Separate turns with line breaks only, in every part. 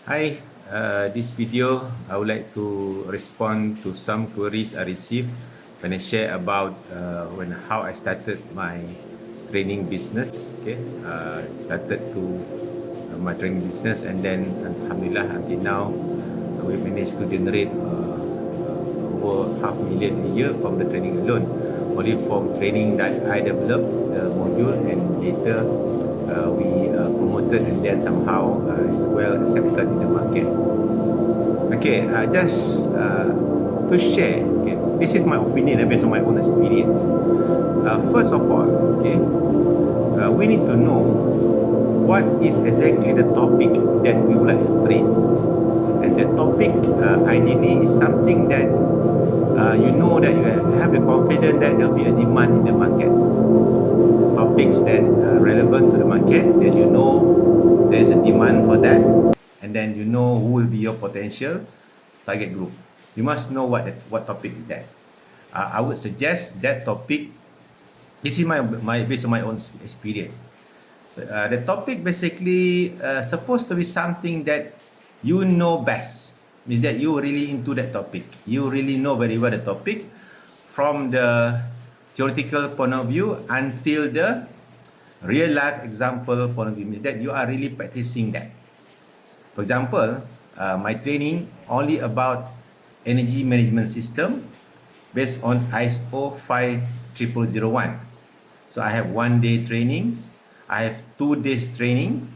Hi, this video I would like to respond to some queries I received when I share about how I started my training business. Okay, started to my training business, and then Alhamdulillah until now we managed to generate over $500,000 a year from the training alone. Only from training that I developed the module, and later we promoted, and then somehow it's well accepted in the market. Okay, just to share, okay, this is my opinion based on my own experience. First of all, okay, we need to know what is exactly the topic that we would like to train. And the topic ideally is something that you know that you have the confidence that there will be a demand in the market. Topics that are relevant to the market, that you know there is a demand for that, and then you know who will be your potential target group. You must know what topic is that. I would suggest that topic. This is my based on my own experience. So, the topic basically supposed to be something that you know best. Means that you really into that topic. You really know very well the topic from the theoretical point of view until the real life example point of view. Means that you are really practicing that. For example, my training only about energy management system based on ISO 50001. So I have 1 day trainings, I have 2 days training,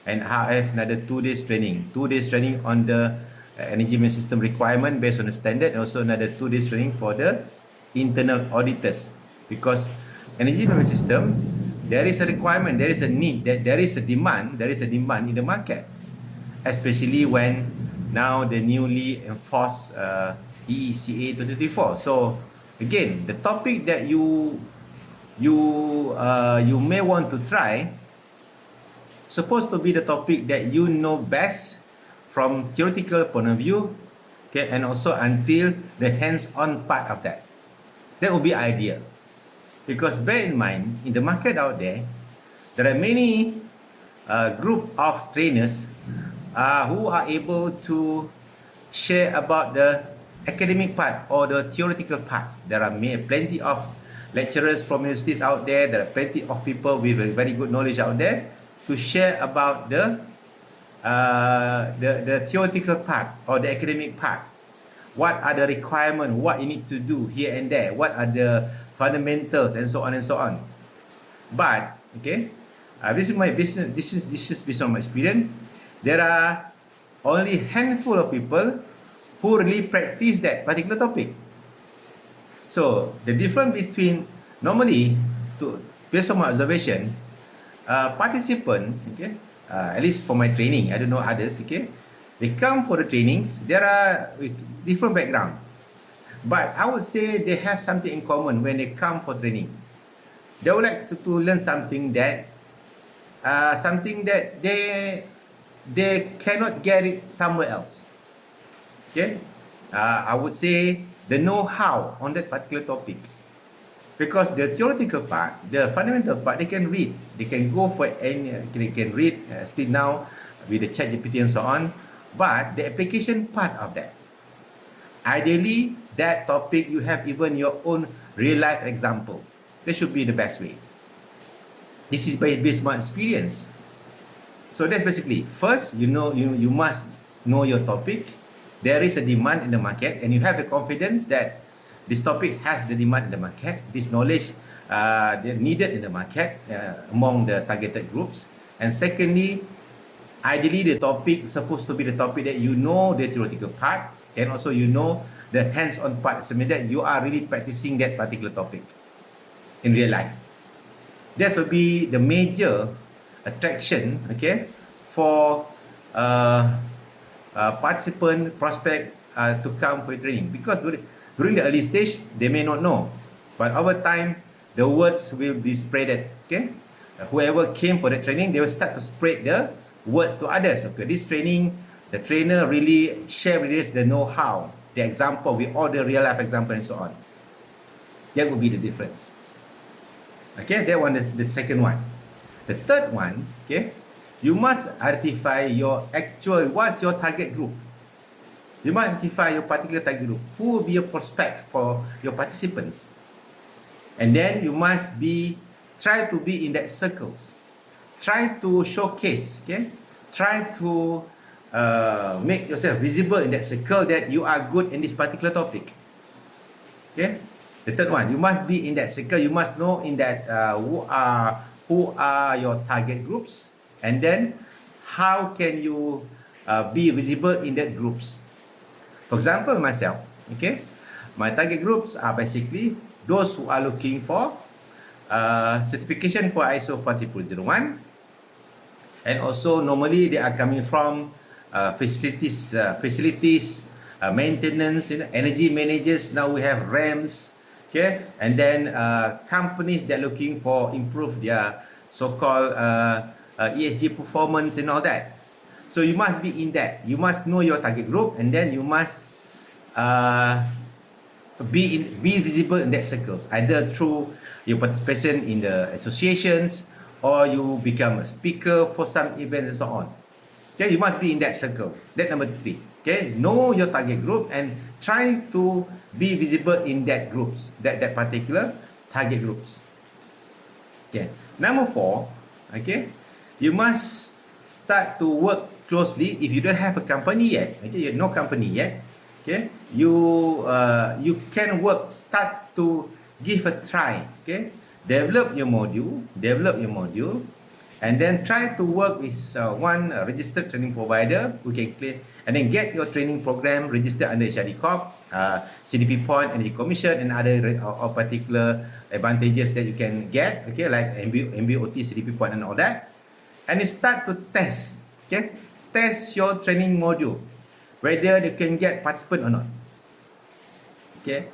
and I have another 2 days training. 2 days training on the energy management system requirement based on the standard, and also another 2 days training for the internal auditors. Because energy management system, there is a requirement, there is a need, there is a demand in the market, especially when now the newly enforced EECA 2024. So again, the topic that you may want to try supposed to be the topic that you know best from theoretical point of view, okay, and also until the hands-on part of that. That would be ideal, because bear in mind, in the market out there are many group of trainers who are able to share about the academic part or the theoretical part. There are plenty of lecturers from universities out there. There are plenty of people with a very good knowledge out there to share about the theoretical part or the academic part. What are the requirements? What you need to do here and there? What are the fundamentals, and so on and so on. But okay, this is my business. This is based on my experience. There are only handful of people who really practice that particular topic. So the difference between normally, based on my observation, participant, okay, at least for my training, I don't know others, okay, they come for the trainings. There are different background, but I would say they have something in common when they come for training. They would like to learn something that they cannot get it somewhere else. Okay, I would say the know-how on that particular topic, because the theoretical part, the fundamental part, they can read, they can go for any, they can read, especially now with the ChatGPT and so on. But the application part of that, ideally, that topic you have even your own real life examples. That should be the best way. This is based on experience. So that's basically, first, you must know your topic. There is a demand in the market, and you have the confidence that this topic has the demand in the market. This knowledge they're needed in the market among the targeted groups. And secondly, ideally, the topic is supposed to be the topic that you know the theoretical part, and also you know the hands-on part. So means that you are really practicing that particular topic in real life. That will be the major attraction, okay, for participant, prospect to come for training. Because during the early stage, they may not know, but over time, the words will be spreaded. Okay, whoever came for the training, they will start to spread the words to others. Okay, this training, the trainer really share with us the know-how, the example with all the real life example and so on. That will be the difference. Okay, that one, the second one. The third one, okay, you must identify your what's your target group. You must identify your particular target group. Who will be your prospects for your participants? And then you must try to be in that circles. Try to showcase, okay? Try to make yourself visible in that circle that you are good in this particular topic. Okay? The third one, you must be in that circle. You must know in that who are your target groups, and then how can you be visible in that groups. For example, myself, okay? My target groups are basically those who are looking for certification for ISO 14001, and also normally they are coming from facilities, maintenance, energy managers. Now we have RAMs, okay, and then companies that are looking for improve their so-called ESG performance and all that. So you must be in that. You must know your target group, and then you must be visible in that circles, either through your participation in the associations, or you become a speaker for some events and so on. Okay, you must be in that circle. That number 3. Okay, know your target group and try to be visible in that groups, that particular target groups. Okay, number 4. Okay, you must start to work closely. If you don't have a company yet, okay, you have no company yet, okay, you can start to give a try. Okay, develop your module, and then try to work with one registered training provider who can claim, and then get your training program registered under HRD Corp, CDP Point, Energy Commission, and other particular advantages that you can get, okay, like MBOT, CDP Point, and all that. And you start to test, okay, test your training module, whether they can get participant or not. Okay,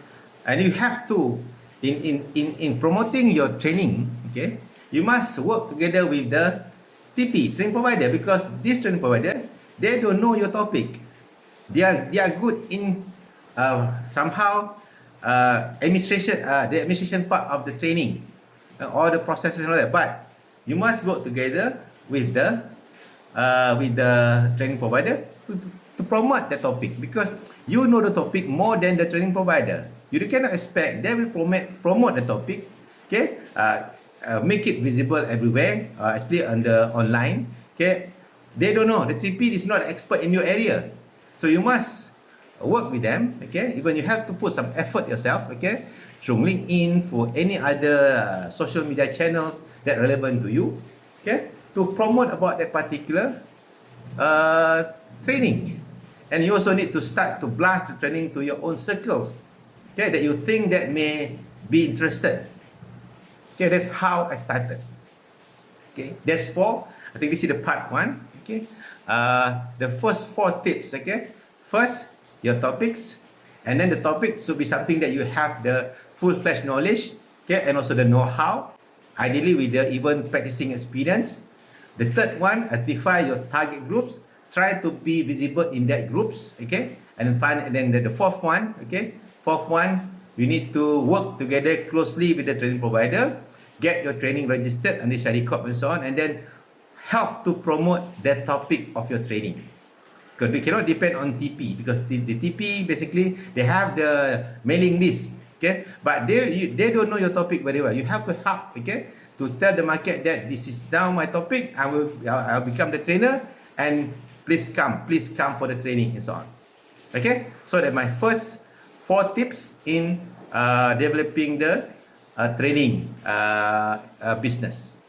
and you have to in promoting your training, okay, you must work together with the TP, training provider, because this training provider, they don't know your topic. They are good in somehow administration, the administration part of the training, all the processes and all that. But you must work together with the training provider to promote the topic, because you know the topic more than the training provider. You cannot expect they will promote the topic, okay, make it visible everywhere, especially on the online. Okay, they don't know. The TP is not an expert in your area, so you must work with them. Okay, even you have to put some effort yourself. Okay, through LinkedIn, for any other social media channels that relevant to you. Okay, to promote about that particular training. And you also need to start to blast the training to your own circles, okay, that you think that may be interested. Okay, that's how I started. Okay, that's 4. I think this is the part 1. Okay, the first 4 tips. Okay, first, your topics, and then the topic should be something that you have the full-fledged knowledge, okay, and also the know-how, ideally with the even practicing experience. The third one, identify your target groups. Try to be visible in that groups, okay, and then the fourth one, okay, you need to work together closely with the training provider, get your training registered under Shari Corp and so on, and then help to promote the topic of your training. Because we cannot depend on TP, because the TP basically they have the mailing list, okay, but they don't know your topic very well. You have to help, okay, to tell the market that this is now my topic. I'll become the trainer, and please come for the training and so on. Okay, so that my first 4 tips in developing the training business.